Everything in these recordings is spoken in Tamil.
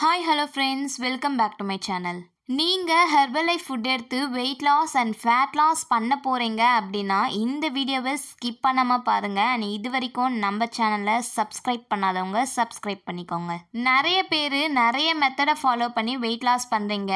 Hi hello friends, welcome back to my channel. நீங்கள் ஹெர்பலைஃப் ஃபுட் எடுத்து weight loss and fat loss பண்ண போகிறீங்க அப்படின்னா இந்த வீடியோவை ஸ்கிப் பண்ணாமல் பாருங்கள். அண்ட் இது வரைக்கும் நம்ம சேனலை சப்ஸ்கிரைப் பண்ணாதவங்க சப்ஸ்கிரைப் பண்ணிக்கோங்க. நிறைய பேர் நிறைய மெத்தடை ஃபாலோ பண்ணி வெயிட் லாஸ் பண்ணுறீங்க.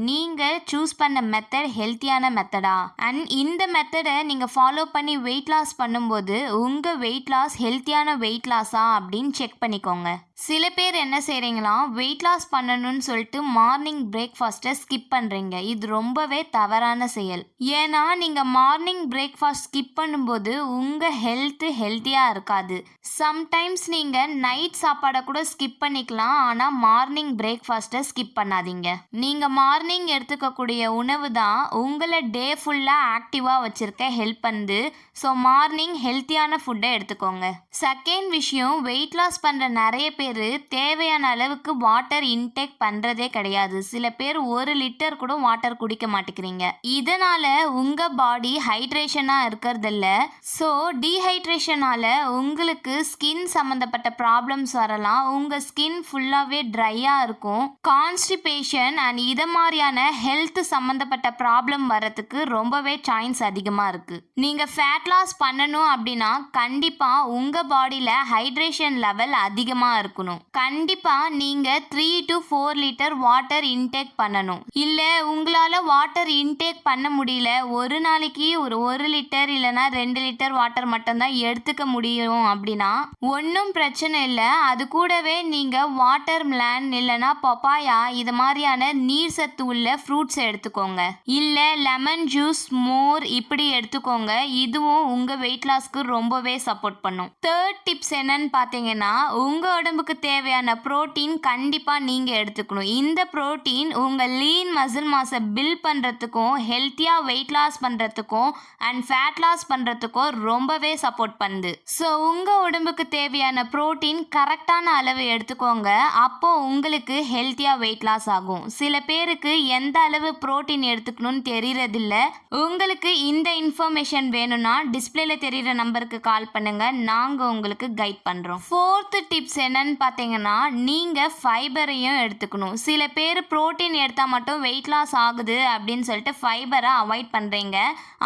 நீங்கள் சூஸ் பண்ண மெத்தட் ஹெல்த்தியான மெத்தடா? அண்ட் இந்த மெத்தடை நீங்கள் ஃபாலோ பண்ணி வெயிட் லாஸ் பண்ணும்போது உங்கள் வெயிட் லாஸ் ஹெல்த்தியான வெயிட் லாஸா அப்படின்னு செக் பண்ணிக்கோங்க. சில பேர் என்ன செய்கிறீங்களா, வெயிட் லாஸ் பண்ணணும்னு சொல்லிட்டு மார்னிங் பிரேக்ஃபாஸ்ட்டை ஸ்கிப் பண்ணுறீங்க. இது ரொம்பவே தவறான செயல். ஏன்னா நீங்கள் மார்னிங் பிரேக்ஃபாஸ்ட் ஸ்கிப் பண்ணும்போது உங்கள் ஹெல்த்தியாக இருக்காது. சம்டைம்ஸ் நீங்கள் நைட் சாப்பாடை கூட ஸ்கிப் பண்ணிக்கலாம், ஆனால் மார்னிங் பிரேக்ஃபாஸ்ட்டை ஸ்கிப் பண்ணாதீங்க. நீங்கள் மார்னிங் எடுத்துக்கக்கூடிய உணவு தான் உங்களை டே ஃபுல்லாக ஆக்டிவாக வச்சுருக்க ஹெல்ப் பண்ணுது. ஸோ மார்னிங் ஹெல்த்தியான ஃபுட்டை எடுத்துக்கோங்க. செகண்ட் விஷயம், வெயிட் லாஸ் பண்ணுற நிறைய பேர் தேவையான அளவுக்கு வாட்டர் இன்டேக் பண்றதே கிடையாது. சில பேர் 1 லிட்டர் கூட வாட்டர் குடிக்க மாட்டேங்கிறீங்க. இதனால உங்க பாடி ஹைட்ரேஷனா இருக்கிறது இல்ல. ஸோ டீஹைட்ரேஷனால உங்களுக்கு ஸ்கின் சம்பந்தப்பட்ட ப்ராப்ளம்ஸ் வரலாம். உங்க ஸ்கின் ஃபுல்லாவே ட்ரையா இருக்கும். கான்ஸ்டிபேஷன் அண்ட் இத மாதிரியான ஹெல்த் சம்பந்தப்பட்ட ப்ராப்ளம் வரதுக்கு ரொம்பவே சான்ஸ் அதிகமா இருக்கு. நீங்க ஃபேட் லாஸ் பண்ணணும் அப்படின்னா கண்டிப்பா உங்க பாடியில ஹைட்ரேஷன் லெவல் அதிகமா இருக்கும். கண்டிப்பா நீங்க 3 to 4 லிட்டர் வாட்டர் இன்டேக் பண்ணணும். இல்ல உங்களால வாட்டர் இன்டேக் பண்ண முடியல, ஒரு நாளைக்கு ஒரு 1 லிட்டர் இல்லனா 2 லிட்டர் வாட்டர் மட்டும் தான் எடுத்துக்க முடியும் அப்படின்னா ஒன்றும் பிரச்சனை இல்லை. அது கூடவே நீங்க வாட்டர் மெலன் இல்லனா பப்பாயா இது மாதிரியான நீர் சத்து உள்ள ஃப்ரூட்ஸ் எடுத்துக்கோங்க. இல்ல லெமன் ஜூஸ், மோர் இப்படி எடுத்துக்கோங்க. இதுவும் உங்க வெயிட் லாஸ்க்கு ரொம்பவே சப்போர்ட் பண்ணும். தேர்ட் டிப்ஸ் என்னன்னு பாத்தீங்கன்னா, உங்க உடம்புக்கு தேவையான புரோட்டீன் கண்டிப்பா நீங்க எடுத்துக்கணும். இந்த புரோட்டீன் உங்க லீன் மசில் மாஸை பில்ட் பண்றதுக்கும் ஹெல்த்தியா வெயிட் லாஸ் பண்றதுக்கும் அண்ட் ஃபேட் லாஸ் பண்றதுக்கும் ரொம்பவே சப்போர்ட் பண்ணுது. ஸோ உங்க உடம்புக்கு தேவையான புரோட்டீன் கரெக்டான அளவு எடுத்துக்கோங்க. அப்போ உங்களுக்கு ஹெல்த்தியா வெயிட் லாஸ் ஆகும். சில பேருக்கு எந்த அளவு புரோட்டீன் எடுத்துக்கணும்னு தெரியறதில்ல. உங்களுக்கு இந்த இன்ஃபர்மேஷன் வேணும்னா டிஸ்பிளேல தெரியுற நம்பருக்கு கால் பண்ணுங்க, நாங்க உங்களுக்கு கைட் பண்றோம். ஃபோர்த் டிப்ஸ் என்னன்னு பார்த்தீங்கன்னா, நீங்கள் ஃபைபரையும் எடுத்துக்கணும். சில பேர் புரோட்டீன் எடுத்தால் மட்டும் வெயிட் லாஸ் ஆகுது அப்படின்னு சொல்லிட்டு ஃபைபரை அவாய்ட் பண்ணுறீங்க.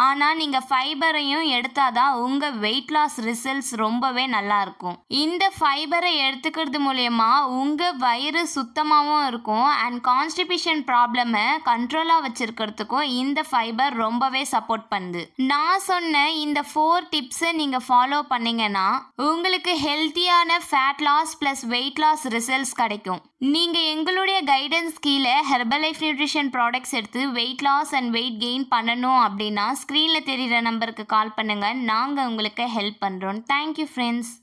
ஆனால் நீங்கள் ஃபைபரையும் எடுத்தாதான் உங்கள் வெயிட் லாஸ் ரிசல்ட்ஸ் ரொம்பவே நல்லா இருக்கும். இந்த ஃபைபரை எடுத்துக்கிறது மூலயமா உங்கள் வயிறு சுத்தமாகவும் இருக்கும் அண்ட் கான்ஸ்டிபேஷன் ப்ராப்ளமை கண்ட்ரோலாக வச்சிருக்கிறதுக்கும் இந்த ஃபைபர் ரொம்பவே சப்போர்ட் பண்ணுது. நான் சொன்ன இந்த 4 டிப்ஸை நீங்கள் ஃபாலோ பண்ணீங்கன்னா உங்களுக்கு ஹெல்த்தியான fat loss plus weight loss results கிடைக்கும். நீங்கள் எங்களுடைய கைடன்ஸ் கீழே ஹெர்பலைஃப் நியூட்ரிஷன் ப்ராடக்ட்ஸ் எடுத்து weight loss and weight gain பண்ணணும் அப்படின்னா ஸ்க்ரீனில் தெரிகிற நம்பருக்கு கால் பண்ணுங்கள், நாங்கள் உங்களுக்கு ஹெல்ப் பண்ணுறோம். Thank you friends.